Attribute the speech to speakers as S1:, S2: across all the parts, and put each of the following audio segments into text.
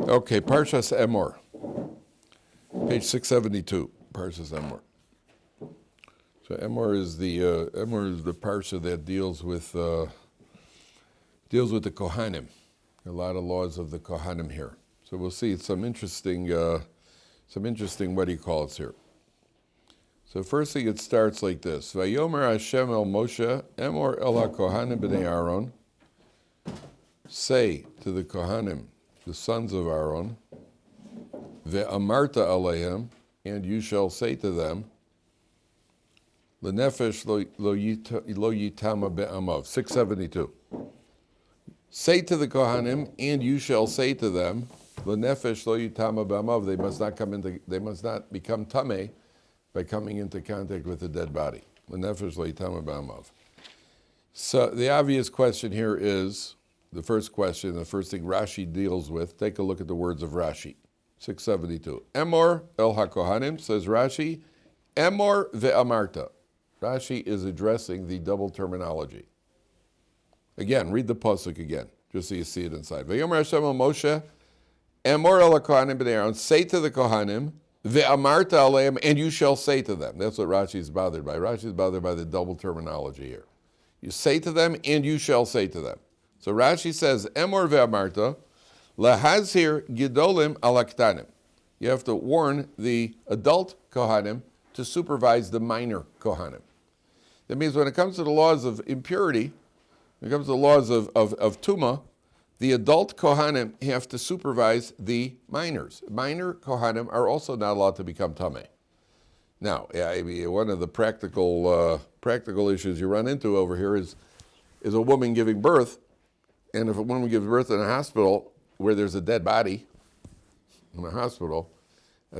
S1: Okay, Parshas Emor, page 672. Parshas Emor. So Emor is the parsha that deals with the Kohanim. A lot of laws of the Kohanim here. So we'll see some interesting what he calls here. So first thing, it starts like this: Vayomer Hashem el Moshe, Emor el HaKohanim b'nei Aaron. Say to the Kohanim, the sons of Aaron, ve'amarta alehem, and you shall say to them, lenefesh lo yitama be'amav. 672. Say to the Kohanim, and you shall say to them, lenefesh lo yitama be'amav. They must not become tameh by coming into contact with a dead body. Lenefesh lo yitama be'amav. So the obvious question here is, the first question, the first thing Rashi deals with, take a look at the words of Rashi, 672. Emor el HaKohanim, says Rashi, Emor ve'amarta. Rashi is addressing the double terminology. Again, read the pasuk again, just so you see it inside. Vayomer Hashem el Moshe, Emor el HaKohanim b'nei Aaron, say to the Kohanim, ve'amarta aleim, and you shall say to them. That's what Rashi is bothered by. Rashi is bothered by the double terminology here. You say to them, and you shall say to them. So Rashi says, Emor ve'amarta, lahazir gidolim al haktanim. You have to warn the adult Kohanim to supervise the minor Kohanim. That means when it comes to the laws of impurity, when it comes to the laws of Tumah, the adult Kohanim have to supervise the minors. Minor Kohanim are also not allowed to become Tameh. Now, one of the practical issues you run into over here is a woman giving birth. And if a woman gives birth in a hospital where there's a dead body in a hospital,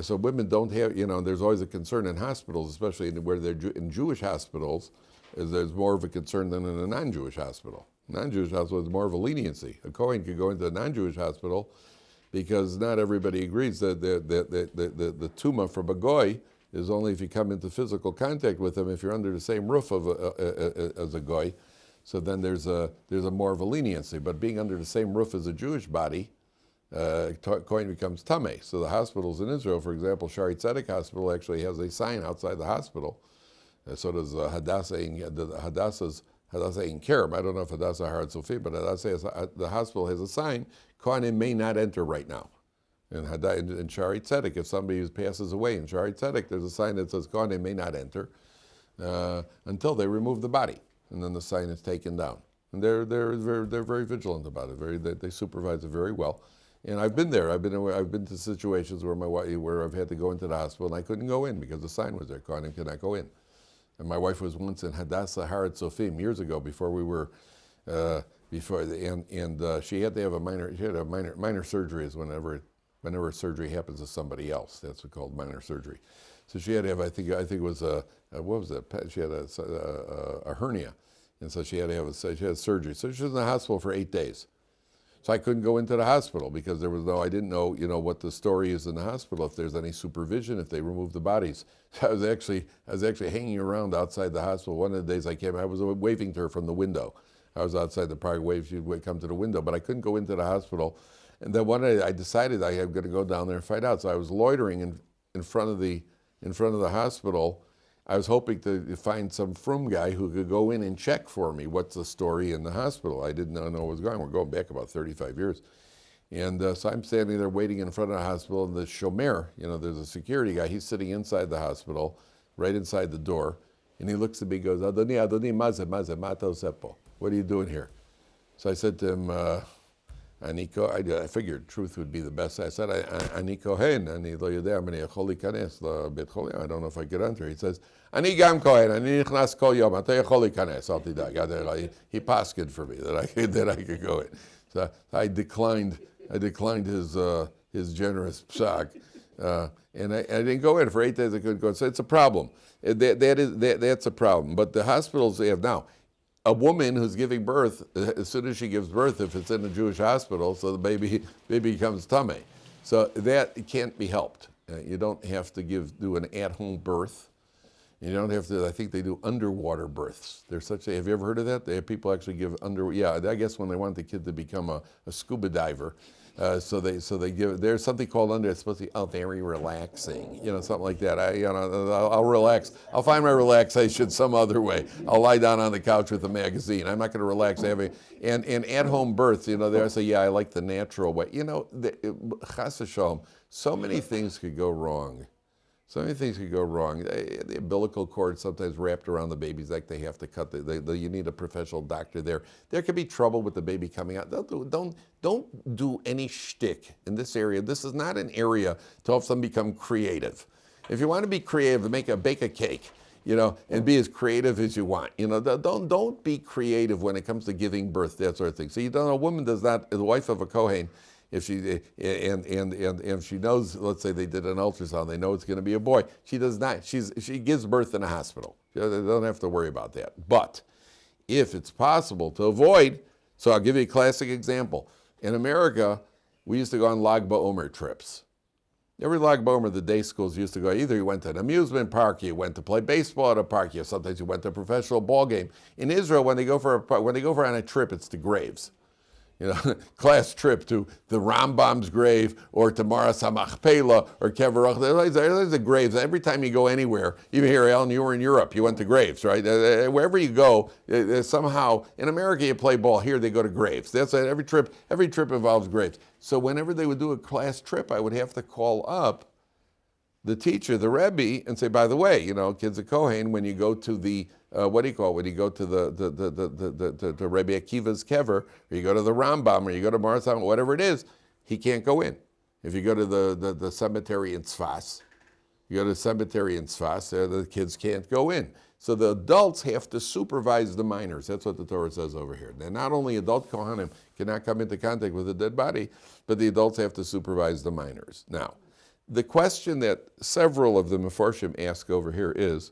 S1: so women don't have, there's always a concern in hospitals, especially where they're in Jewish hospitals, is there's more of a concern than in a non-Jewish hospital. Non-Jewish hospital is more of a leniency. A Kohen could go into a non-Jewish hospital because not everybody agrees that the tumah from a goy is only if you come into physical contact with them, if you're under the same roof as a goy. So then there's a more of a leniency. But being under the same roof as a Jewish body, Kohen becomes tameh. So the hospitals in Israel, for example, Shari Tzedek Hospital actually has a sign outside the hospital. So does Hadassah in Kerem. I don't know if Hadassah Har Sofi, but the hospital has a sign, Kohanim may not enter right now. In Shari Tzedek, if somebody passes away in Shari Tzedek, there's a sign that says Kohanim may not enter until they remove the body. And then the sign is taken down. And they're very vigilant about it. They supervise it very well. And I've been there. I've been to situations where I've had to go into the hospital and I couldn't go in because the sign was there. Kohanim cannot go in. And my wife was once in Hadassah Har Sofim years ago before we were she had to have minor surgery is whenever surgery happens to somebody else. That's called minor surgery. So she had to have, I think it was she had a hernia, and so she had to have surgery. So she was in the hospital for 8 days. So I couldn't go into the hospital because I didn't know, what the story is in the hospital, if there's any supervision, if they remove the bodies. So I was actually hanging around outside the hospital. One of the days I came, I was waving to her from the window. I was outside the park wave, she'd come to the window, but I couldn't go into the hospital. And then one day I decided I was going to go down there and find out. So I was loitering in front of the hospital. I was hoping to find some frum guy who could go in and check for me what's the story in the hospital. I didn't know what was going on. We're going back about 35 years. And so I'm standing there waiting in front of the hospital, and the shomer, there's a security guy, he's sitting inside the hospital, right inside the door, and he looks at me and goes, Adoni, maze, mato sepo. What are you doing here? So I said to him, Aniko, I figured truth would be the best. I said, Ani Kohen, Ani lo yodea, Ani yachol likanes lebeit cholim. I don't know if I could enter. He says, Ani gam Kohen, Ani nichnas kol yom, ata yachol likanes, al tidag. He paskined for me that I could go in. So I declined his generous psak, and I didn't go in for 8 days. I couldn't go in. So it's a problem. That's a problem. But the hospitals they have now. A woman who's giving birth, as soon as she gives birth, if it's in a Jewish hospital, so the baby becomes tameh. So that can't be helped. You don't have to do an at-home birth. You don't have to, I think they do underwater births. Have you ever heard of that? They have people actually give I guess when they want the kid to become a scuba diver, So they give. There's something called under. It's supposed to be very relaxing, something like that. I'll relax. I'll find my relaxation some other way. I'll lie down on the couch with a magazine. I'm not going to relax. And at home birth, they say, yeah, I like the natural way. Chas v'shalom, so many things could go wrong. So many things could go wrong. The umbilical cord sometimes wrapped around the baby's neck. They have to cut. You need a professional doctor there. There could be trouble with the baby coming out. Don't do any shtick in this area. This is not an area to help them become creative. If you want to be creative, bake a cake, and be as creative as you want. Don't be creative when it comes to giving birth, that sort of thing. So a woman does not, the wife of a Kohen, if she and she knows, let's say they did an ultrasound, they know it's going to be a boy. She does not. She gives birth in a hospital. They don't have to worry about that. But if it's possible to avoid, so I'll give you a classic example. In America, we used to go on Lag BaOmer trips. Every Lag BaOmer, the day schools used to go. Either you went to an amusement park, you went to play baseball at a park, sometimes you went to a professional ball game. In Israel, when they go for on a trip, it's to graves. Class trip to the Rambam's grave or to Maras HaMachpelah or Kevarach. There's the graves. Every time you go anywhere, even here, Alan, you were in Europe, you went to graves, right? Wherever you go, somehow, in America you play ball, here they go to graves. That's it. Every trip involves graves. So whenever they would do a class trip, I would have to call up the teacher, the Rabbi, and say, by the way, kids of Kohen, when you go to the when you go to the Rabbi Akiva's kever, or you go to the Rambam, or you go to Marathon, whatever it is, he can't go in. If you go to the cemetery in Tzfas, the kids can't go in. So the adults have to supervise the minors. That's what the Torah says over here. And not only adult Kohanim cannot come into contact with a dead body, but the adults have to supervise the minors. Now, the question that several of the Mefarshim ask over here is,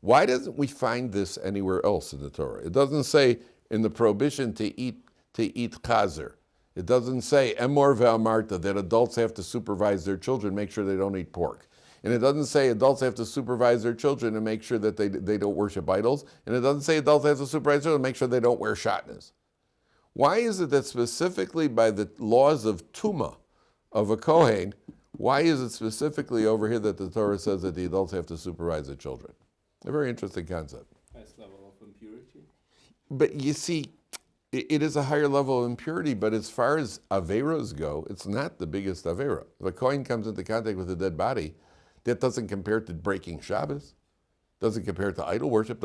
S1: why doesn't we find this anywhere else in the Torah? It doesn't say in the prohibition to eat chazer. It doesn't say Emor ve'amarta, that adults have to supervise their children, make sure they don't eat pork. And it doesn't say adults have to supervise their children and make sure that they don't worship idols. And it doesn't say adults have to supervise their children and make sure they don't wear shatnez. Why is it that specifically by the laws of Tumah of a Kohen, why is it specifically over here that the Torah says that the adults have to supervise the children? A very interesting concept.
S2: Highest level of impurity.
S1: But you see, it is a higher level of impurity, but as far as averos go, it's not the biggest avera. If a Kohen comes into contact with a dead body, that doesn't compare to breaking Shabbos, doesn't compare to idol worship,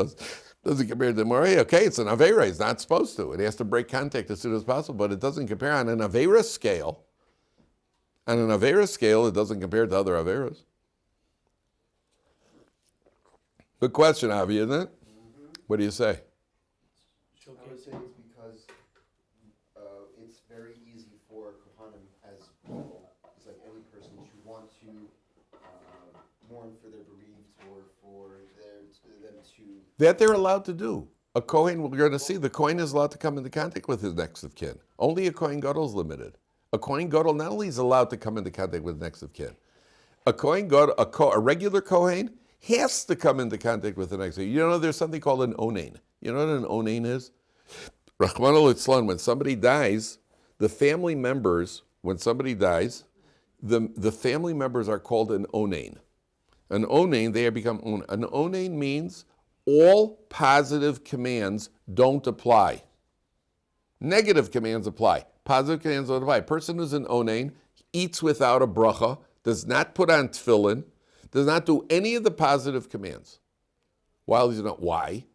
S1: doesn't compare to Moreh. Okay, it's an avera, it's not supposed to. It has to break contact as soon as possible, but it doesn't compare on an avera scale. On an avera scale, it doesn't compare to other averas. Good question, Avi, isn't it? Mm-hmm. What do you say?
S3: I would say it's because it's very easy for Kohanim as people, it's like any person, to want to mourn for their bereaved or for them to...
S1: That they're allowed to do. A Kohen, we're going to see, the Kohen is allowed to come into contact with his next of kin. Only a Kohen Gadol is limited. A Kohen Gadol not only is allowed to come into contact with next of kin, a Kohen Gadol, a regular Kohen, has to come into contact with the next. There's something called an onain. You know what an onain is? Rachmana litzlan, when somebody dies, the family members, the family members are called an onain. An onain, they have become onain. An onain means all positive commands don't apply. Negative commands apply. Positive commands don't apply. A person who's an onain eats without a bracha, does not put on tefillin, does not do any of the positive commands. Why?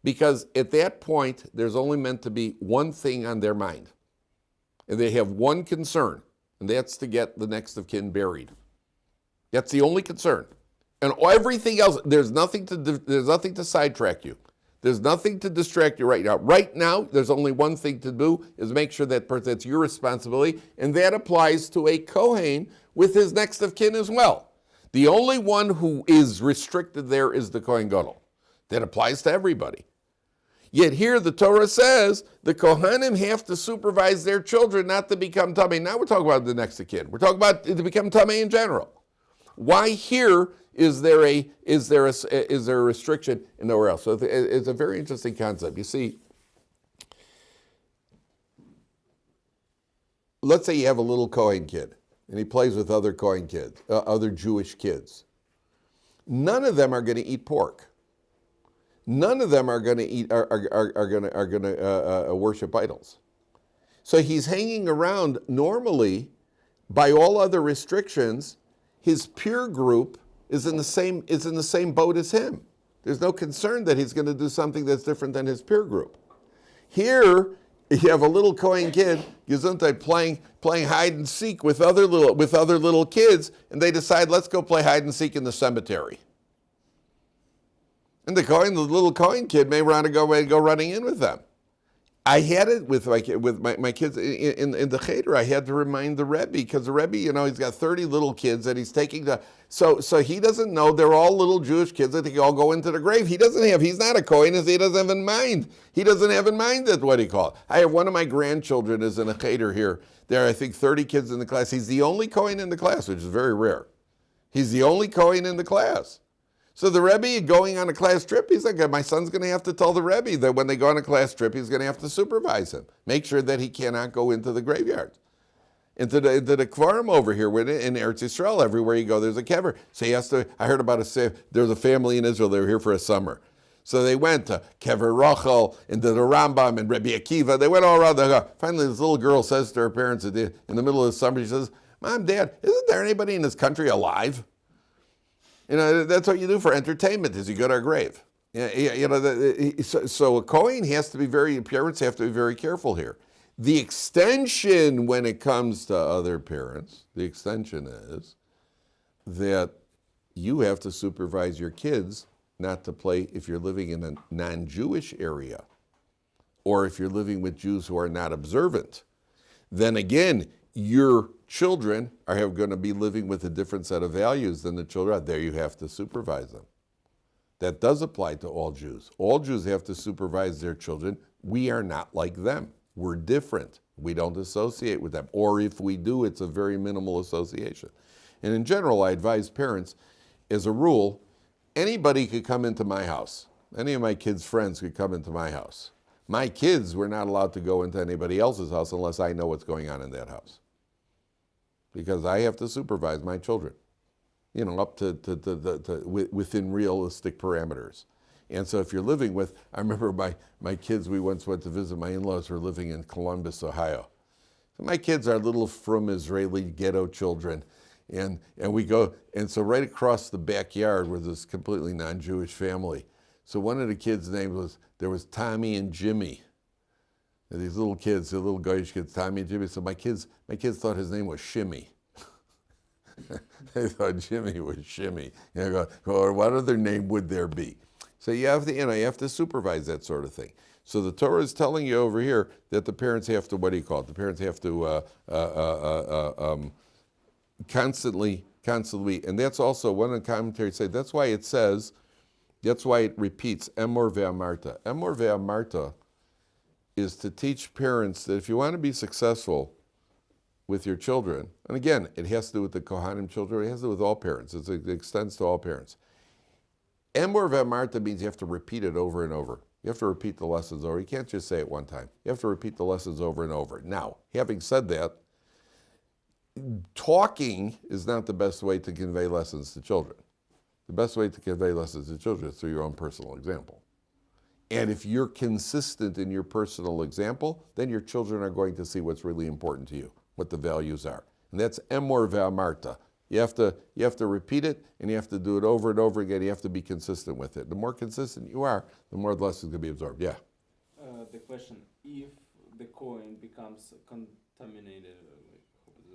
S1: Because at that point, there's only meant to be one thing on their mind. And they have one concern, and that's to get the next of kin buried. That's the only concern. And everything else, there's nothing to sidetrack you. There's nothing to distract you right now. Right now, there's only one thing to do, is make sure that's your responsibility, and that applies to a Kohen with his next of kin as well. The only one who is restricted there is the Kohen Gadol. That applies to everybody. Yet here the Torah says the Kohanim have to supervise their children not to become tamei. Now we're talking about the next of kin. We're talking about to become tamei in general. Why here is there a restriction and nowhere else? So it's a very interesting concept. You see, let's say you have a little Kohen kid, and he plays with other Kohen kids, other Jewish kids. None of them are going to eat pork. None of them are going to eat are going to worship idols. So he's hanging around normally. By all other restrictions, his peer group is in the same boat as him. There's no concern that he's going to do something that's different than his peer group. Here, you have a little Kohen kid, Gesundheit, playing hide and seek with other little kids, and they decide, let's go play hide and seek in the cemetery. And the little Kohen kid may want to go running in with them. I had it with my kids in the Cheder. I had to remind the Rabbi, because the Rabbi, he's got 30 little kids that he's taking to. So he doesn't know they're all little Jewish kids that they all go into the grave. He's not a Kohen, he doesn't have in mind. He doesn't have in mind that what he called. I have one of my grandchildren is in a Cheder here. There are, I think, 30 kids in the class. He's the only Kohen in the class, which is very rare. He's the only Kohen in the class. So the Rebbe going on a class trip, he's like, my son's going to have to tell the Rebbe that when they go on a class trip, he's going to have to supervise him. Make sure that he cannot go into the graveyard. Into the Kvarim over here, in Eretz Yisrael, everywhere you go, there's a kever. So he has to, I heard about there's a family in Israel, they were here for a summer. So they went to Kever Rachel, into the Rambam, and Rabbi Akiva. They went all around. Finally, this little girl says to her parents in the middle of the summer, she says, Mom, Dad, isn't there anybody in this country alive? That's what you do for entertainment, is you go to a grave. So a Kohen parents have to be very careful here. The extension when it comes to other parents, the extension is that you have to supervise your kids not to play if you're living in a non-Jewish area, or if you're living with Jews who are not observant. Then again, your children are going to be living with a different set of values than the children out there. You have to supervise them. That does apply to all Jews. All Jews have to supervise their children. We are not like them. We're different. We don't associate with them. Or if we do, it's a very minimal association. And in general, I advise parents, as a rule, anybody could come into my house. Any of my kids' friends could come into my house. My kids were not allowed to go into anybody else's house unless I know what's going on in that house. Because I have to supervise my children, up to within realistic parameters. And so if you're living with, I remember my kids, we once went to visit my in-laws who were living in Columbus, Ohio. So my kids are little from Israeli ghetto children. And we go, and so right across the backyard was this completely non-Jewish family. So one of the kids' names was Tommy and Jimmy. And these little kids, the little Goyish kids, Tommy and Jimmy. So my kids thought his name was Shimmy. They thought Jimmy was Shimmy. Or what other name would there be? So you have to supervise that sort of thing. So the Torah is telling you over here that the parents have to, the parents have to constantly, and that's also one of the commentaries say, that's why it repeats, Emor ve'amarta. Emor ve'amarta is to teach parents that if you want to be successful with your children, and again, it has to do with the Kohanim children, it has to do with all parents, it extends to all parents. Emor ve'amarta means you have to repeat it over and over. You have to repeat the lessons over. You can't just say it one time. You have to repeat the lessons over and over. Now, having said that, talking is not the best way to convey lessons to children. The best way to convey lessons to children is through your own personal example. And if you're consistent in your personal example, then your children are going to see what's really important to you, what the values are. And that's Emor ve'amarta. You have to repeat it, and you have to do it over and over again. You have to be consistent with it. The more consistent you are, the more the lesson is going to be absorbed. Yeah?
S2: The question, if the coin becomes contaminated,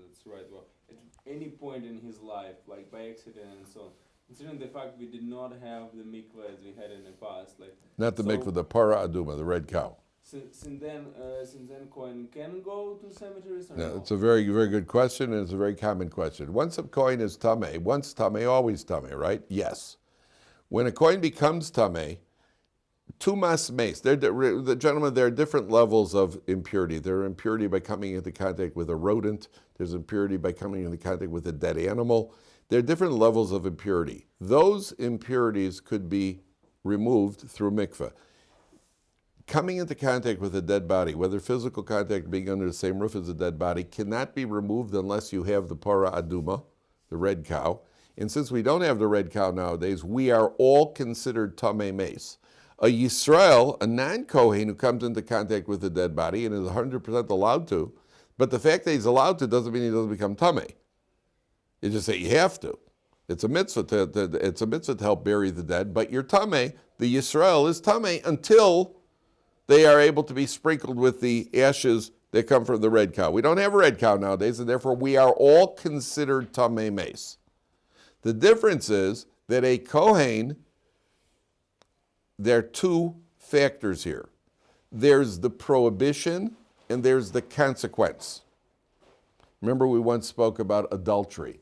S2: that's right, well, at any point in his life, like by accident and so on, considering the fact we did not have the mikvah as we had in the past,
S1: not the mikvah, the para aduma, the red cow.
S2: Since then, coin can go to cemeteries or
S1: no?
S2: No?
S1: It's a very, very good question, and it's a very common question. Once a coin is tameh, once tameh, always tameh, right? Yes. When a coin becomes tameh, tumas mace. Gentlemen, there are different levels of impurity. There are impurity by coming into contact with a rodent. There's impurity by coming into contact with a dead animal. There are different levels of impurity. Those impurities could be removed through mikveh. coming into contact with a dead body, whether physical contact being under the same roof as a dead body, cannot be removed unless you have the para aduma, the red cow. And since we don't have the red cow nowadays, we are all considered tamei meis. A Yisrael, a non-Kohen who comes into contact with a dead body and is 100% allowed to, but the fact that he's allowed to doesn't mean he doesn't become tamei. You just say you have to. It's a mitzvah to help bury the dead, but you're tamei. The Yisrael is tamei until they are able to be sprinkled with the ashes that come from the red cow. We don't have a red cow nowadays, and therefore we are all considered tamei meis. The difference is that a Kohen, there are two factors here. There's the prohibition and there's the consequence. Remember we once spoke about adultery.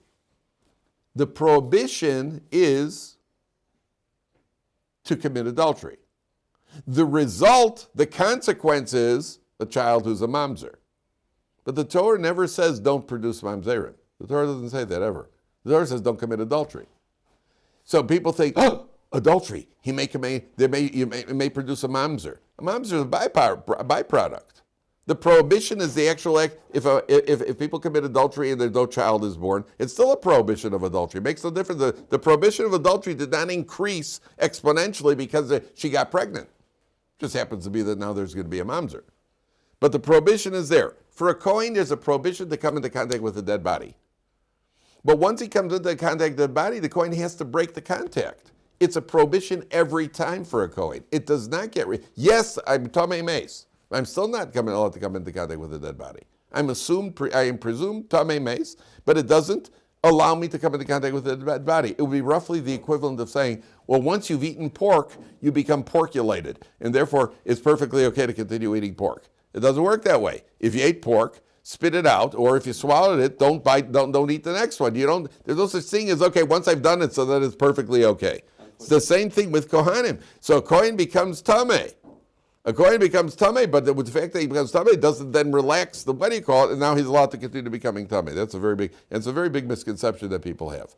S1: The prohibition is to commit adultery. The result, the consequence is a child who's a mamzer. But the Torah never says don't produce mamzerim. The Torah doesn't say that ever. The Torah says don't commit adultery. So people think, oh, adultery, you may produce a mamzer. A mamzer is a byproduct. The prohibition is the actual act. If people commit adultery and no child is born, it's still a prohibition of adultery. It makes no difference. The prohibition of adultery did not increase exponentially because she got pregnant. It just happens to be that now there's going to be a mamzer. But the prohibition is there. For a Kohen, there's a prohibition to come into contact with a dead body. But once he comes into contact with the body, the Kohen has to break the contact. It's a prohibition every time for a Kohen. It does not get yes, I'm tamei meis. I'm still not allowed to come into contact with a dead body. I am presumed tamei meis, but it doesn't allow me to come into contact with a dead body. It would be roughly the equivalent of saying, well, once you've eaten pork, you become porculated, and therefore it's perfectly okay to continue eating pork. It doesn't work that way. If you ate pork, spit it out, or if you swallowed it, don't eat the next one. There's no such thing as, okay, once I've done it, so that it's perfectly okay. It's the same thing with Kohanim. So a Kohen becomes tamei. A Kohen becomes tamei, but with the fact that he becomes tamei, it doesn't then relax the, what do you call it, and now he's allowed to continue becoming tamei. It's a very big misconception that people have.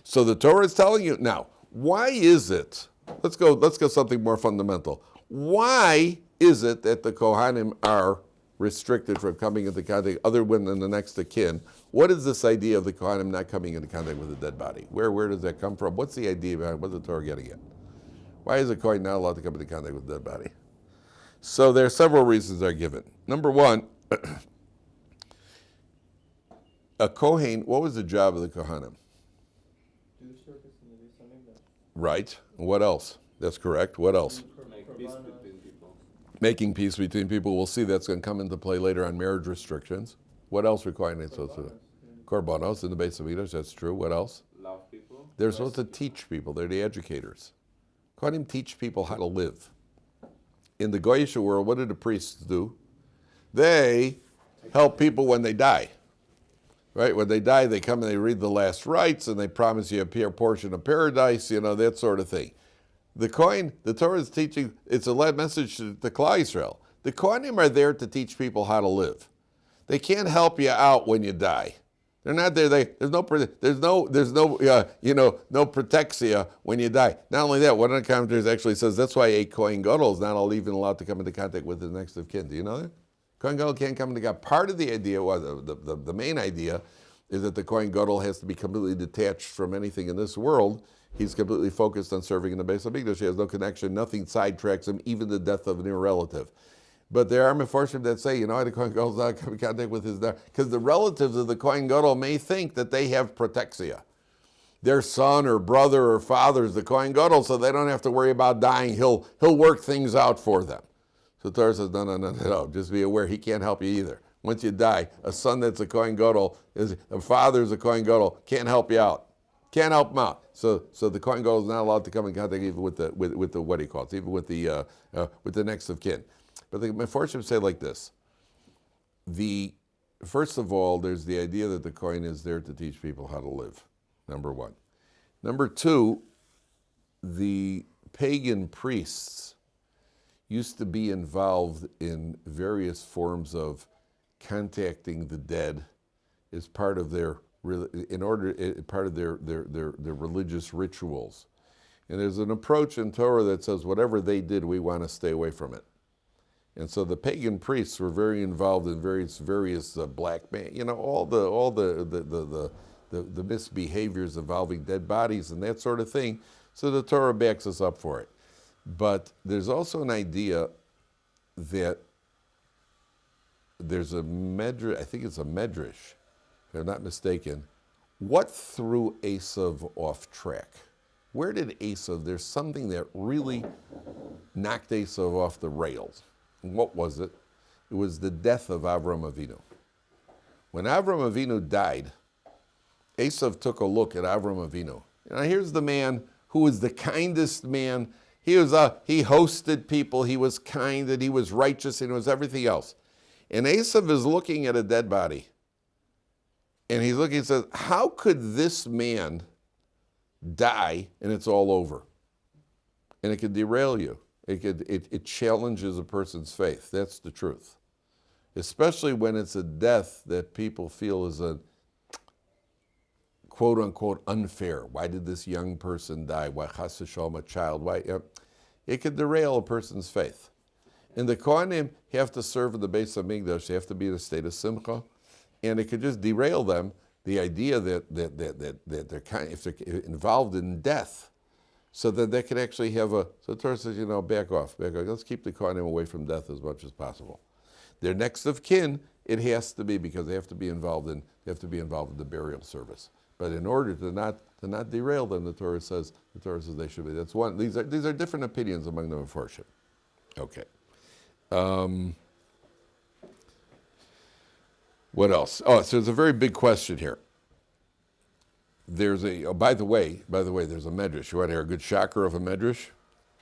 S1: So the Torah is telling you, now, why is it, let's go something more fundamental. Why is it that the Kohanim are restricted from coming into contact other than the next of kin? What is this idea of the Kohanim not coming into contact with a dead body? Where does that come from? What's the idea behind it? What's the Torah getting at? Why is a Kohen not allowed to come into contact with a dead body? So there are several reasons that are given. Number one, a Kohen, what was the job of the Kohanim?
S4: Do service in the Beis Hamikdash.
S1: Right. What else? That's correct. What else?
S2: Make peace between people.
S1: Making peace between people. We'll see that's going to come into play later on marriage restrictions. What else requiring it? Korbanos in the Beis Hamikdash, that's true. What else?
S2: Love people.
S1: They're supposed to teach people. They're the educators. Kohanim teach people how to live. In the Goyish world, what do the priests do? They help people when they die. Right? When they die, they come and they read the last rites and they promise you a portion of paradise, that sort of thing. The Kohen, the Torah is teaching, it's a message to Klal Yisrael. The Kohanim are there to teach people how to live. They can't help you out when you die. They're not there. There's no protexia when you die. Not only that, one of the commentators actually says that's why a Kohen Gadol is not even allowed to come into contact with his next of kin. Do you know that? Kohen Gadol can't come into contact. Part of the idea was the main idea is that the Kohen Gadol has to be completely detached from anything in this world. He's completely focused on serving in the Beis Hamikdash. He has no connection. Nothing sidetracks him, even the death of a near relative. But there are mefarshim that say, the Kohen Gadol is not coming in contact with his, because the relatives of the Kohen Gadol may think that they have protexia. Their son or brother or father is the Kohen Gadol, so they don't have to worry about dying. He'll work things out for them. So Torah says, no. Just be aware, he can't help you either. Once you die, a son that's a Kohen Gadol, a father is a Kohen Gadol, can't help you out. Can't help him out. So the Kohen Gadol is not allowed to come in contact even with the what do you call it? Even with the next of kin. But the mefarshim say like this. First of all, there's the idea that the Kohen is there to teach people how to live, number one. Number two, the pagan priests used to be involved in various forms of contacting the dead as part of their religious rituals. And there's an approach in Torah that says whatever they did, we want to stay away from it. And so the pagan priests were very involved in various black man, all the misbehaviors involving dead bodies and that sort of thing. So the Torah backs us up for it. But there's also an idea that there's a medrash, I think it's a medrash, if I'm not mistaken. What threw Esav off track? Where did Esav, there's something that really knocked Esav off the rails. And what was it? It was the death of Avram Avinu. When Avram Avinu died, Esav took a look at Avram Avinu. Now here's the man who was the kindest man. He hosted people, he was kind, and he was righteous, and he was everything else. And Esav is looking at a dead body. And he's looking and says, how could this man die and it's all over? And it could derail you. It challenges a person's faith. That's the truth. Especially when it's a death that people feel is a quote unquote unfair. Why did this young person die? Why chas v'shalom, a child? Why? It could derail a person's faith. And the Kohanim have to serve in the Beis Hamikdash. They have to be in a state of simcha. And it could just derail them, the idea that they're if they're involved in death, so that they could actually have so the Torah says, back off. Let's keep the Kohanim away from death as much as possible. Their next of kin, it has to be, because they have to be involved in the burial service. But in order to not derail them, the Torah says they should be. That's one. These are different opinions among the Mefarshim. Okay. What else? Oh, so there's a very big question here. There's by the way, there's a medrash. You want to hear a good shocker of a medrash?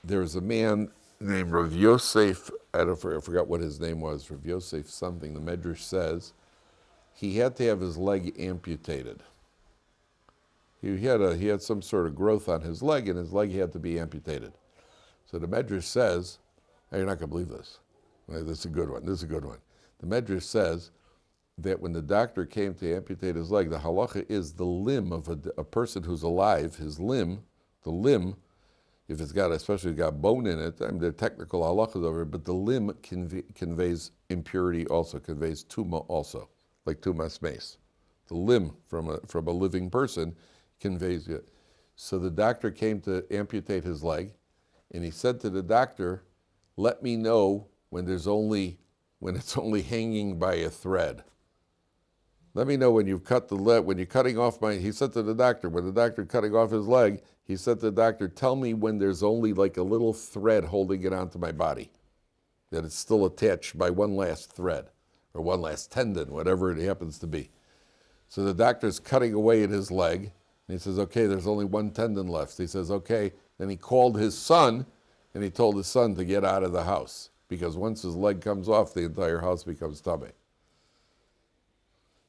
S1: There's a man named Rav Yosef, I forgot what his name was, Rav Yosef something. The medrash says he had to have his leg amputated. He had some sort of growth on his leg, and his leg had to be amputated. So the medrash says, you're not going to believe this. This is a good one. The medrash says that when the doctor came to amputate his leg, the halacha is the limb of a person who's alive, his limb, the limb, if it's got, especially got bone in it, the technical halachas over it, but the limb conveys impurity also, conveys tuma also, like tumas mace. The limb from a living person conveys it. So the doctor came to amputate his leg, and he said to the doctor, let me know when it's only hanging by a thread. Let me know when you've cut the leg, when you're cutting off he said to the doctor, when the doctor cutting off his leg, he said to the doctor, tell me when there's only like a little thread holding it onto my body, that it's still attached by one last thread, or one last tendon, whatever it happens to be. So the doctor's cutting away at his leg, and he says, okay, there's only one tendon left. He says, okay. Then he called his son, and he told his son to get out of the house, because once his leg comes off, the entire house becomes tummy.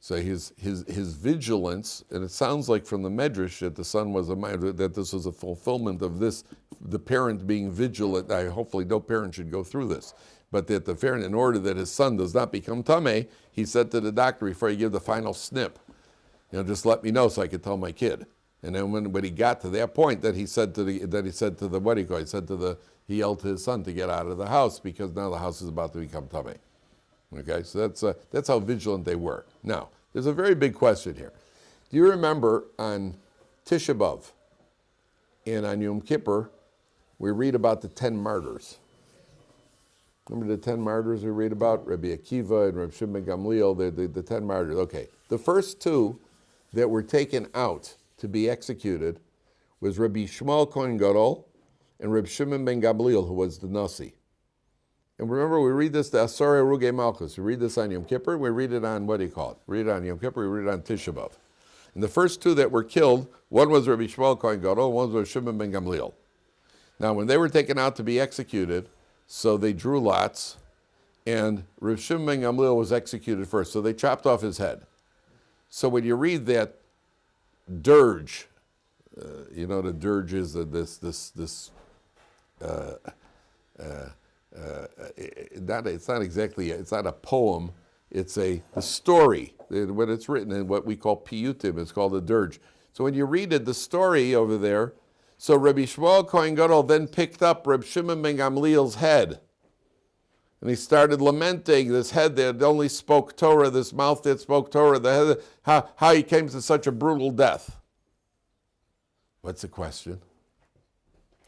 S1: So his vigilance, and it sounds like from the Medrash that the son was that this was a fulfillment of this, the parent being vigilant. Hopefully no parent should go through this, but that the parent, in order that his son does not become tamei, he said to the doctor before you give the final snip, just let me know so I could tell my kid. And then when he got to that point, he yelled to his son to get out of the house, because now the house is about to become tamei. Okay, so that's how vigilant they were. Now, there's a very big question here. Do you remember on Tisha B'Av and on Yom Kippur, we read about the 10 Martyrs? Remember the 10 Martyrs we read about? Rabbi Akiva and Rabbi Shimon ben Gamliel, the 10 Martyrs. Okay, the first two that were taken out to be executed was Rabbi Shmuel Kohen Gadol and Rabbi Shimon ben Gamliel, who was the Nasi. And remember, we read this, the Asar Eruge Malchus. We read this on Yom Kippur, we read it on, We read it on Yom Kippur, we read it on Tisha B'Av. And the first two that were killed, one was Rabbi Shmuel Kohen Gadol, one was Rabbi Shimon ben Gamliel. Now, when they were taken out to be executed, so they drew lots, and Rabbi Shimon ben Gamliel was executed first, so they chopped off his head. So when you read that dirge, the dirge is it's not a poem, it's the story. When it's written in what we call piyutim, it's called a dirge. So when you read it, the story over there, so Rabbi Shmuel Kohen Gadol then picked up Rabbi Shimon ben Gamliel's head, And he started lamenting this head that only spoke Torah, this mouth that spoke Torah, the head, how he came to such a brutal death. What's the question?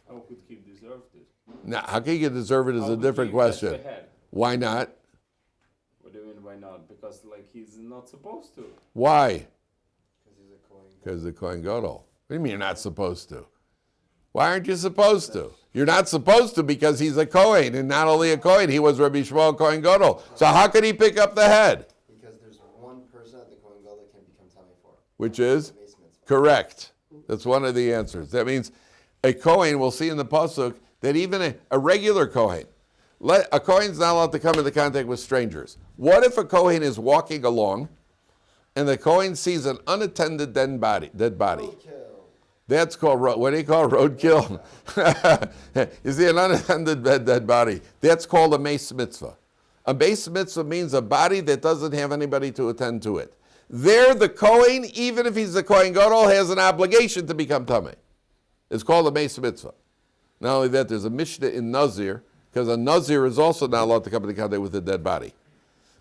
S2: How could he deserve it?
S1: Now, how can you deserve it is
S2: How
S1: a
S2: could
S1: different
S2: he touch
S1: question.
S2: the head?
S1: Why not?
S2: What do you mean, why not? Because he's not supposed to.
S1: Why?
S3: Because he's a Kohen.
S1: Because the Kohen Gadol. What do you mean you're not supposed to? Why aren't you supposed to? You're not supposed to because he's a Kohen, and not only a Kohen, he was Rabbi Shmuel Kohen Gadol. So how could he pick up the head?
S3: Because there's one person at the Kohen Gadol that can become Tamei for.
S1: Which is?
S3: The base mitzvah.
S1: Correct. That's one of the answers. That means a Kohen, we'll see in the Pasuk, that even a regular Kohen, a Kohen's not allowed to come into contact with strangers. What if a Kohen is walking along and the Kohen sees an unattended dead body?
S3: Roadkill.
S1: That's called, what do you call roadkill? You see an unattended dead body. That's called a mace mitzvah. A mace mitzvah means a body that doesn't have anybody to attend to it. There, the Kohen, even if he's the Kohen Gadol, has an obligation to become Tamei. It's called a mace mitzvah. Not only that, there's a Mishnah in Nazir, because a Nazir is also not allowed to come into contact with a dead body.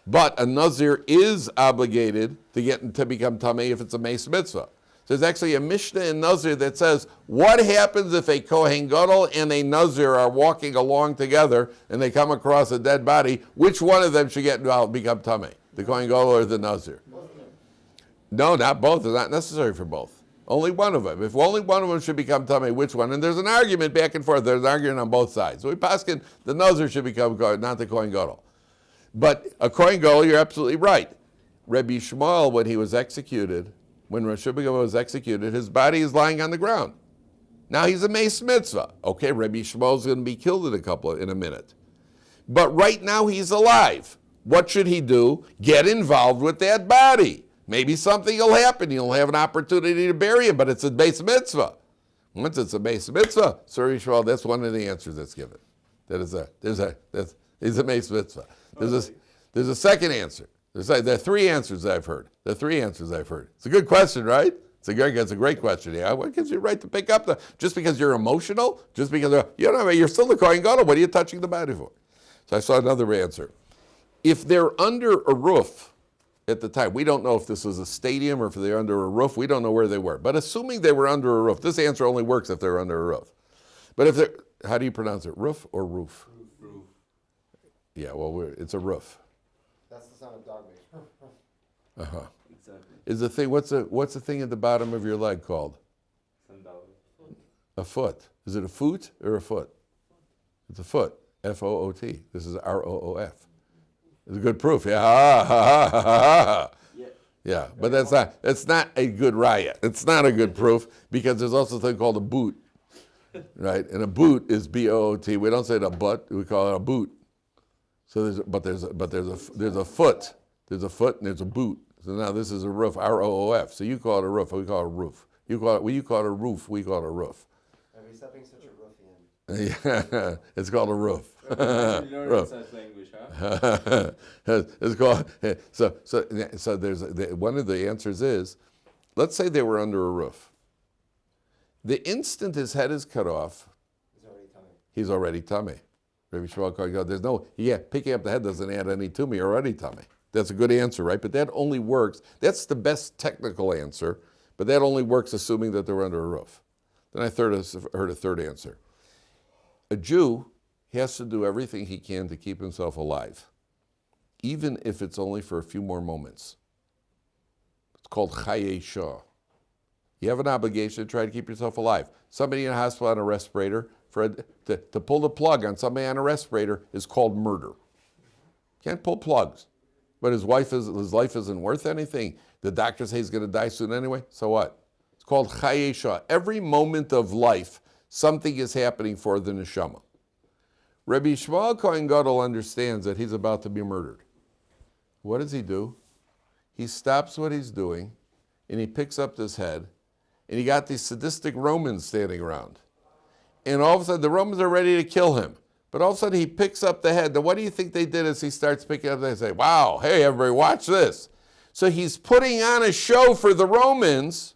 S1: But a Nazir is obligated to become Tamei if it's a mace mitzvah. There's actually a Mishnah in Nazir that says, what happens if a Kohen Gadol and a Nazir are walking along together and they come across a dead body? Which one of them should get involved, become Tamei? The Kohen Gadol or the Nazir? No, not both. It's not necessary for both. Only one of them. If only one of them should become Tamei, which one? And there's an argument back and forth. There's an argument on both sides. So we paskin the Nazir should become Kohen, not the Kohen Gadol. But a Kohen Gadol, you're absolutely right. Rabbi Shmuel, when he was executed, when Rosh Hashanah was executed, his body is lying on the ground. Now he's a mace mitzvah. Okay, Rabbi Shmuel's going to be killed in a minute. But right now he's alive. What should he do? Get involved with that body. Maybe something will happen. You'll have an opportunity to bury him, but it's a mace mitzvah. Once it's a mace mitzvah, Rabbi Shmuel, that's one of the answers that's given. He's a mace mitzvah. There's a second answer. There are three answers I've heard. It's a good question, right? It's a great question. Yeah, what gives you the right to pick up just because you're emotional? Just because you're still the Kohen Gadol. What are you touching the body for? So I saw another answer. If they're under a roof at the time, we don't know if this was a stadium or if they're under a roof. We don't know where they were. But assuming they were under a roof, this answer only works if they're under a roof. But if they're, how do you pronounce it? Roof or roof?
S2: Roof.
S1: Yeah, well, it's a roof.
S3: That's the sound of dog makes.
S2: Exactly.
S1: Is the thing? What's the thing at the bottom of your leg called?
S2: Sandal.
S1: A foot. Is it a foot or a foot? It's a foot. F-O-O-T. This is R-O-O-F. It's a good proof. Yeah. Yeah. But that's not a good riot. It's not a good proof because there's also a thing called a boot, right? And a boot is B-O-O-T. We don't say it a butt. We call it a boot. So there's a foot. There's a foot and there's a boot. So now this is a roof, R-O-O-F. So you call it a roof, we call it a roof. You call it a roof, we call it a roof.
S3: Are we stopping such a ruffian?
S1: Yeah, it's called a roof.
S2: You learned such language, huh?
S1: It's called, so there's one of the answers is, let's say they were under a roof. The instant his head is cut off, he's already tummy. Rabbi Shmuel, there's no, picking up the head doesn't add any to me, already tummy. That's a good answer, right? But that only works, that's the best technical answer, but that only works assuming that they're under a roof. Then I heard a third answer. A Jew has to do everything he can to keep himself alive, even if it's only for a few more moments. It's called Chayei Shah. You have an obligation to try to keep yourself alive. Somebody in a hospital on a respirator, to pull the plug on somebody on a respirator is called murder. Can't pull plugs. But his life isn't worth anything. The doctor says he's going to die soon anyway. So what? It's called Chayei Shah. Every moment of life, something is happening for the neshama. Rabbi Shmuel Kohen Gadol understands that he's about to be murdered. What does he do? He stops what he's doing, and he picks up this head, and he got these sadistic Romans standing around. And all of a sudden, the Romans are ready to kill him. But all of a sudden, he picks up the head. Now, what do you think they did as he starts picking up the head? They say, wow, hey, everybody, watch this. So he's putting on a show for the Romans.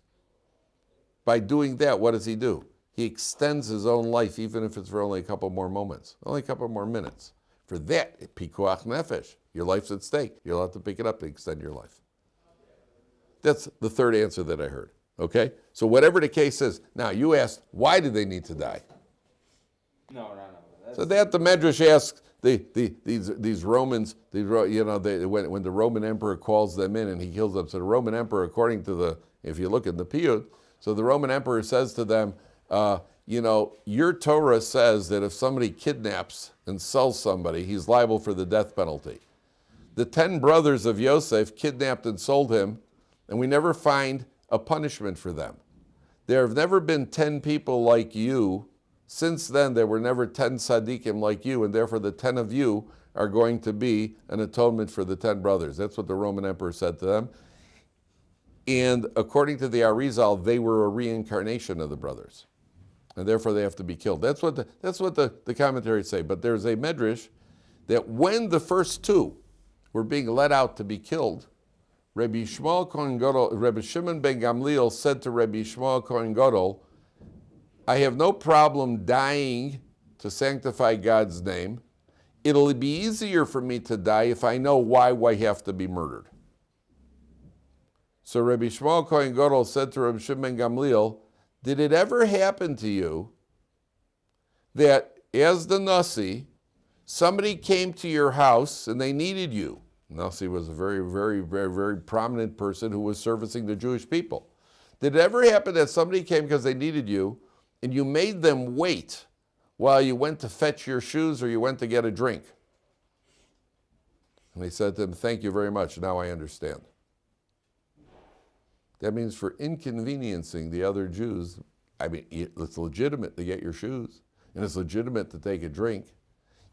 S1: By doing that, what does he do? He extends his own life, even if it's for only a couple more moments, only a couple more minutes. For that, pikuach nefesh, your life's at stake. You're allowed to pick it up to extend your life. That's the third answer that I heard. Okay? So whatever the case is, now you asked, why do they need to die?
S2: No.
S1: So that the Medrash asks these Romans, when the Roman emperor calls them in and he kills them. So the Roman emperor, according to if you look in the Piyut, so the Roman emperor says to them, your Torah says that if somebody kidnaps and sells somebody, he's liable for the death penalty. The 10 brothers of Yosef kidnapped and sold him, and we never find a punishment for them. There have never been 10 people like you. Since then, there were never 10 tzaddikim like you, and therefore the 10 of you are going to be an atonement for the 10 brothers. That's what the Roman emperor said to them. And according to the Arizal, they were a reincarnation of the brothers, and therefore they have to be killed. That's what the commentaries say. But there's a medrash that when the first two were being let out to be killed, Rabbi Shmuel Kohen Gadol, Rabbi Shimon ben Gamliel said to Rabbi Shmuel Kohen Gadol, I have no problem dying to sanctify God's name. It'll be easier for me to die if I know why I have to be murdered. So Rabbi Shmuel Kohen Gadol said to Rabbi Shimon ben Gamliel, did it ever happen to you that as the Nasi, somebody came to your house and they needed you? Nasi was a very, very, very, very prominent person who was servicing the Jewish people. Did it ever happen that somebody came because they needed you and you made them wait while you went to fetch your shoes or you went to get a drink? And he said to him, thank you very much, now I understand. That means for inconveniencing the other Jews, it's legitimate to get your shoes, and it's legitimate to take a drink.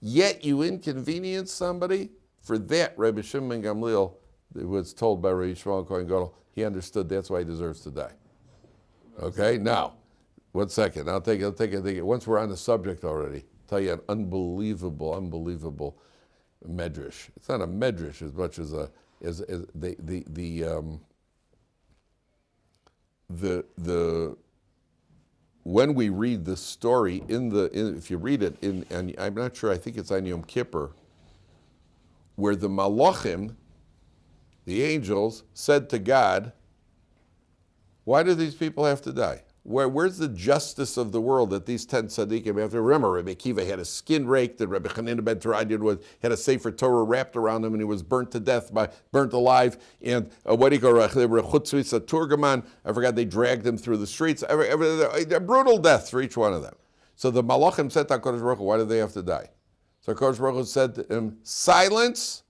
S1: Yet you inconvenience somebody. For that, Rabbi Shimon ben Gamliel was told by Rabbi Shmuel Kohen Gadol, he understood that's why he deserves to die. Okay, now, 1 second. I'll take it. Once we're on the subject already, I'll tell you an unbelievable medrash. It's not a medrash as much as when we read the story if you read it and I'm not sure, I think it's on Yom Kippur, where the Malachim, the angels, said to God, why do these people have to die? Where's the justice of the world that these 10 tzaddikim have to? Remember, Rabbi Akiva had his skin raked, and Rabbi Chanina ben Teradyon had a Sefer Torah wrapped around him, and he was burnt alive. And they were a chutzvitz, a turgaman. I forgot, they dragged him through the streets. A brutal death for each one of them. So the Malachim said to HaKadosh Baruch Hu, why do they have to die? So HaKadosh Baruch Hu said to him, silence,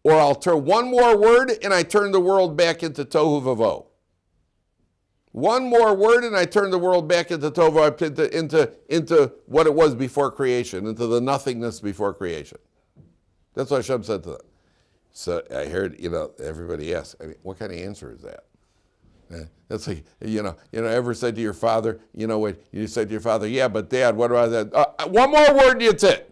S1: or I'll turn one more word, and I turn the world back into tohu vavoh. One more word, and I turn the world back into tohu, into what it was before creation, into the nothingness before creation. That's what Hashem said to them. So I heard, everybody asks, what kind of answer is that? That's like, ever said to your father, what you said to your father, yeah, but Dad, what about that? One more word, that's it.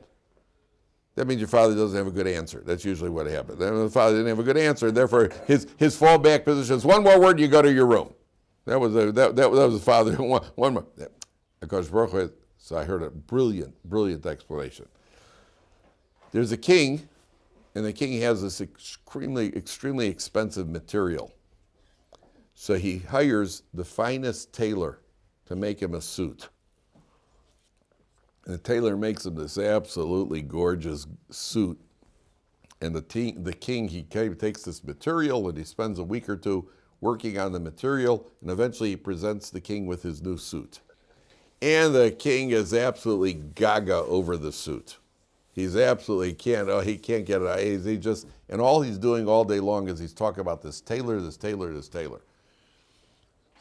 S1: That means your father doesn't have a good answer. That's usually what happens. The father didn't have a good answer, therefore his fallback position is one more word, you go to your room. That was the father. One more. HaKadosh Baruch Hu, so I heard a brilliant explanation. There's a king, and the king has this extremely expensive material. So he hires the finest tailor to make him a suit. And the tailor makes him this absolutely gorgeous suit. And the king, he takes this material and he spends a week or two working on the material, and eventually he presents the king with his new suit. And the king is absolutely gaga over the suit. He's absolutely he can't get it. And all he's doing all day long is he's talking about this tailor. So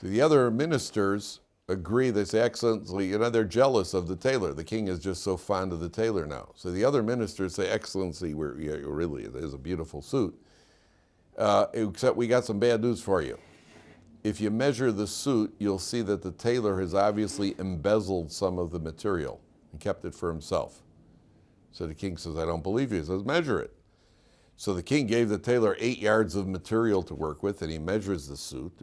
S1: the other ministers agree, they say, Excellency, they're jealous of the tailor. The king is just so fond of the tailor now. So the other ministers say, Excellency, really, it is a beautiful suit. Except we got some bad news for you. If you measure the suit, you'll see that the tailor has obviously embezzled some of the material and kept it for himself. So the king says, I don't believe you. He says, measure it. So the king gave the tailor 8 yards of material to work with, and he measures the suit.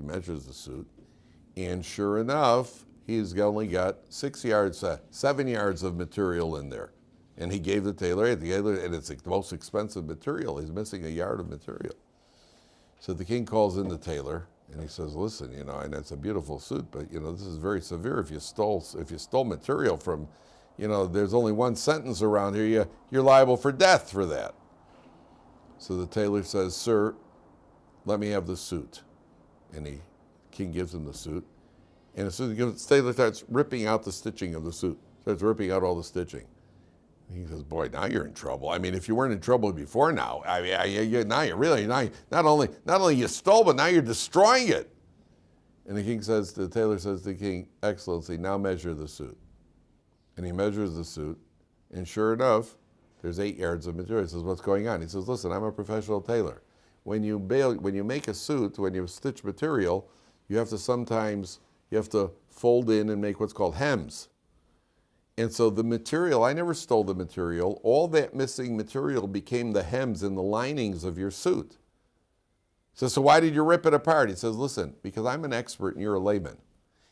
S1: And sure enough, he's only got 7 yards of material in there. And he gave the tailor, and it's the most expensive material. He's missing a yard of material. So the king calls in the tailor, and he says, listen, and it's a beautiful suit, but, this is very severe. If you stole material from, there's only one sentence around here, you're liable for death for that. So the tailor says, sir, let me have the suit. And the king gives him the suit. And as soon as the tailor starts ripping out the stitching of the suit, starts ripping out all the stitching. He says, boy, now you're in trouble. I mean, if you weren't in trouble before now, now not only you stole, but now you're destroying it. And the tailor says to the king, Excellency, now measure the suit. And he measures the suit, and sure enough, there's 8 yards of material. He says, what's going on? He says, listen, I'm a professional tailor. When you make a suit, when you stitch material, you have to fold in and make what's called hems. And so the material, I never stole the material. All that missing material became the hems and the linings of your suit. So why did you rip it apart? He says, listen, because I'm an expert and you're a layman.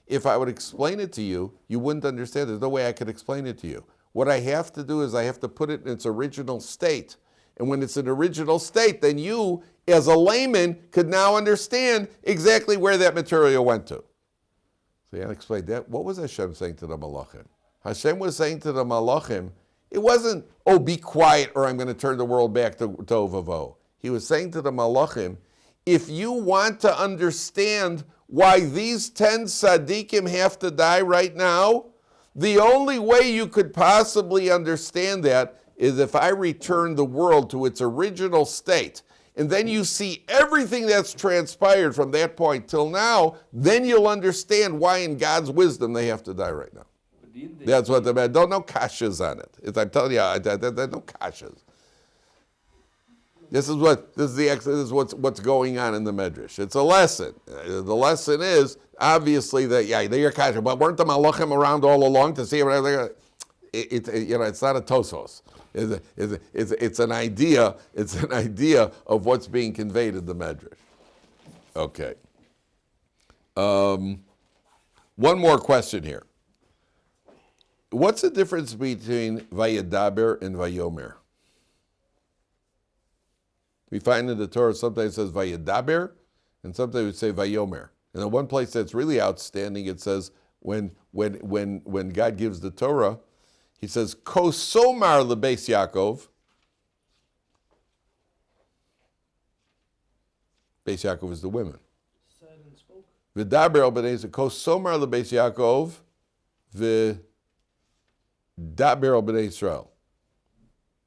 S1: If I would explain it to you, you wouldn't understand. There's no way I could explain it to you. What I have to do is I have to put it in its original state. And when it's an original state, then you, as a layman, could now understand exactly where that material went to. So you explained that. What was Hashem saying to the Malachim? Hashem was saying to the Malachim, it wasn't, be quiet or I'm going to turn the world back to Tovavo. He was saying to the Malachim, if you want to understand why these 10 tzaddikim have to die right now, the only way you could possibly understand that is if I return the world to its original state. And then you see everything that's transpired from that point till now, then you'll understand why in God's wisdom they have to die right now. That's what the man, don't know kashas on it. I'm telling you, there's no kashas. This is what's going on in the Medrash. It's a lesson. The lesson is obviously that they're kasha, but weren't the Malachim around all along to see it? It's not a tosos. It's an idea. It's an idea of what's being conveyed in the Medrash. Okay. One more question here. What's the difference between Vayadaber and Vayomer? We find in the Torah sometimes it says Vayadaber, and sometimes it say Vayomer. And in one place that's really outstanding, it says when God gives the Torah, he says Kosomar lebeis Yaakov. Beis Yaakov is the women.
S4: Said and spoke.
S1: V'daber al bnei Yisrael Kosomar lebeis Yaakov Daber al bnei Yisrael.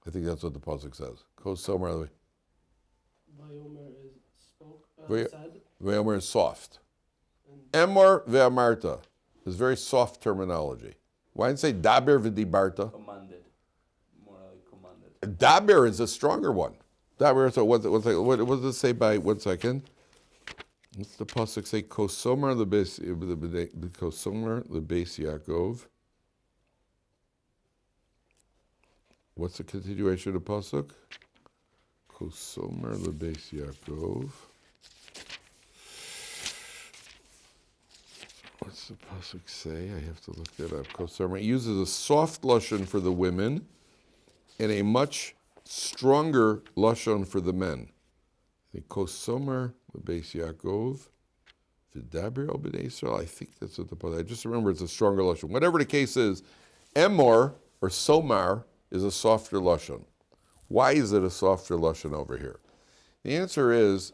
S1: I think that's what the pasuk says. Kosomar.
S4: Vayomer is spoke. Said.
S1: Vayomer is soft. Emor ve'amarta is very soft terminology. Why didn't say daber v'dibarta?
S2: Commanded. More like commanded.
S1: Daber is a stronger one. Daber. So what does it say by 1 second? What's the pasuk say? Kosomar lebeis Yaakov. What's the continuation of the pasuk? Kosomar lebeis Yaakov. What's the pasuk say? I have to look that up. Kosomar. It uses a soft lashon for the women and a much stronger lashon for the men. The Kosomar lebeis Yaakov. V'daber al bnei Yisrael. I think that's what the pasuk. I just remember it's a stronger lashon. Whatever the case is, Emor or Somar is a softer lashon. Why is it a softer lashon over here? The answer is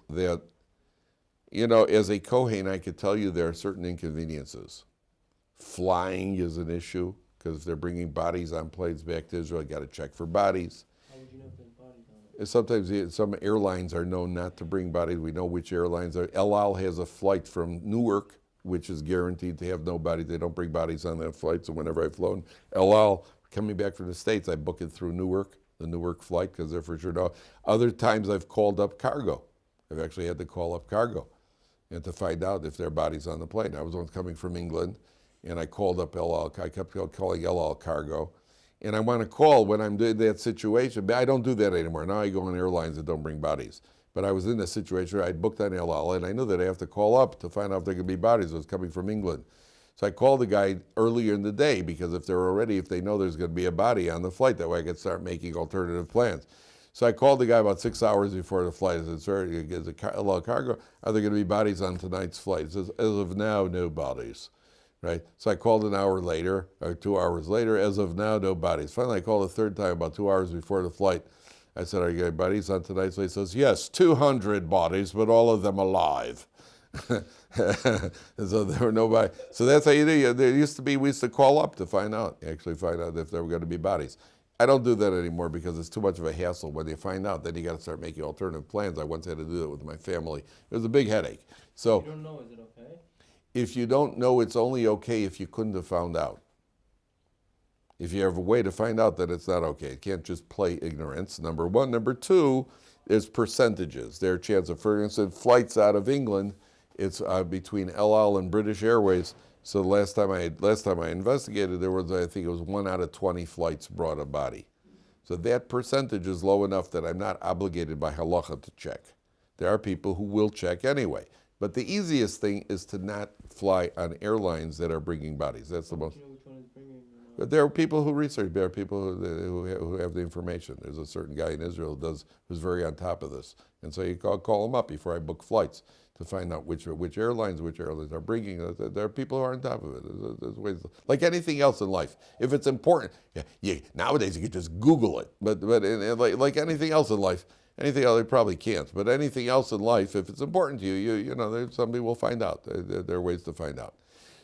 S1: that, as a Kohen, I could tell you there are certain inconveniences. Flying is an issue, because if they're bringing bodies on planes back to Israel, I got to check for bodies.
S4: How would you know if there's bodies on it?
S1: Sometimes some airlines are known not to bring bodies. We know which airlines are. El Al has a flight from Newark, which is guaranteed to have no bodies. They don't bring bodies on that flight, so whenever I've flown El Al, coming back from the States, I book it through Newark, the Newark flight, because they're for sure no. Other times I've called up cargo. I've actually had to call up cargo and to find out if there are bodies on the plane. I was once coming from England, and I called up El Al. I kept calling El Al cargo. And I want to call when I'm in that situation. But I don't do that anymore. Now I go on airlines that don't bring bodies. But I was in a situation where I'd booked on El Al, and I knew that I have to call up to find out if there could be bodies. I was coming from England. So I called the guy earlier in the day because if they know there's going to be a body on the flight, that way I could start making alternative plans. So I called the guy about 6 hours before the flight. I said, sir, is a lot of cargo? Are there going to be bodies on tonight's flight? He says, as of now, no bodies. Right? So I called an hour later, or 2 hours later. As of now, no bodies. Finally, I called a third time about 2 hours before the flight. I said, are you getting bodies on tonight's flight? He says, yes, 200 bodies, but all of them alive. So there were nobody. So that's how you do. We used to call up to find out if there were going to be bodies. I don't do that anymore because it's too much of a hassle. When you find out, then you got to start making alternative plans. I once had to do that with my family. It was a big headache. So
S4: You don't know, is it okay?
S1: if you don't know, it's only okay if you couldn't have found out. If you have a way to find out that it's not okay, you can't just play ignorance, number one. Number two, there's percentages. There are chances. For instance, flights out of England, it's between El Al and British Airways. So the last time I investigated, there was, I think it was 1 out of 20 flights brought a body. So that percentage is low enough that I'm not obligated by halacha to check. There are people who will check anyway. But the easiest thing is to not fly on airlines that are bringing bodies. That's the most.
S4: You know which one is bringing.
S1: But there are people who research. There are people who have the information. There's a certain guy in Israel who's very on top of this, and so you call him up before I book flights to find out which airlines are bringing. There are people who are on top of it. There's ways, like anything else in life. If it's important, nowadays you can just Google it. But like anything else in life, anything else you probably can't. But anything else in life, if it's important to you, somebody will find out. There are ways to find out.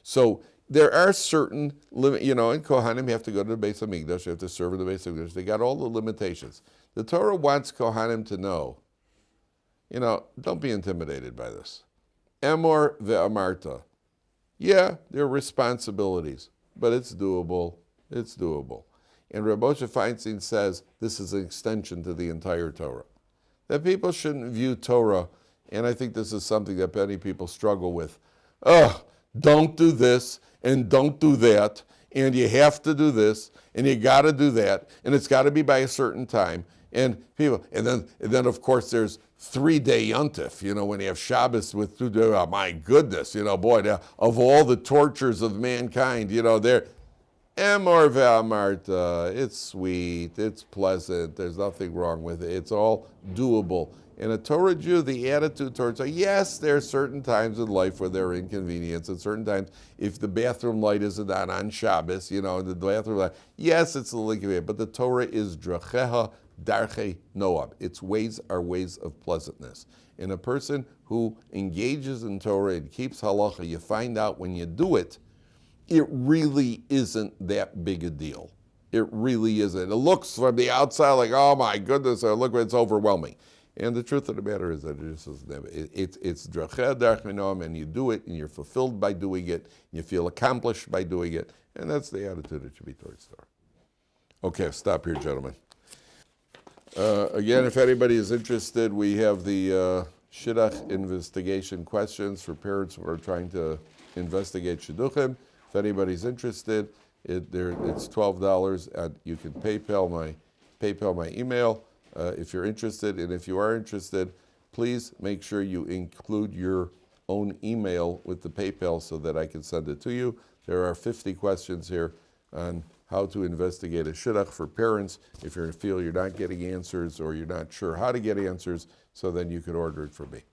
S1: So there are certain limits. In Kohanim, you have to go to the base of Mikdash. You have to serve in the base of Mikdash. They got all the limitations. The Torah wants Kohanim to know. Don't be intimidated by this. Emor ve'amarta. Yeah, there are responsibilities, but it's doable. It's doable. And Rabbi Moshe Feinstein says this is an extension to the entire Torah. That people shouldn't view Torah, and I think this is something that many people struggle with. Don't do this, and don't do that, and you have to do this, and you got to do that, and it's got to be by a certain time. And then of course there's 3-day yontif, when you have Shabbos with 2 days. Oh my goodness, boy, of all the tortures of mankind, there. Emor ve'amarta, it's sweet, it's pleasant, there's nothing wrong with it. It's all doable. In a Torah Jew, the attitude towards yes, there are certain times in life where there are inconvenience, and certain times if the bathroom light isn't on Shabbos, the bathroom light, yes, it's a little inconvenient, but the Torah is dracheha darchei noam. Its ways are ways of pleasantness. And a person who engages in Torah and keeps halacha, you find out when you do it, it really isn't that big a deal. It really isn't. It looks from the outside like, oh my goodness, look, it's overwhelming. And the truth of the matter is that it just isn't. It's dracheh darchei noam, and you do it, and you're fulfilled by doing it, and you feel accomplished by doing it, and that's the attitude that should be towards Torah. Okay, stop here, gentlemen. Again, if anybody is interested, we have the shidduch investigation questions for parents who are trying to investigate shidduchim. If anybody's interested, it's $12, and you can PayPal my email if you're interested. And if you are interested, please make sure you include your own email with the PayPal so that I can send it to you. There are 50 questions here on how to investigate a shidduch for parents if you feel you're not getting answers or you're not sure how to get answers, so then you can order it from me.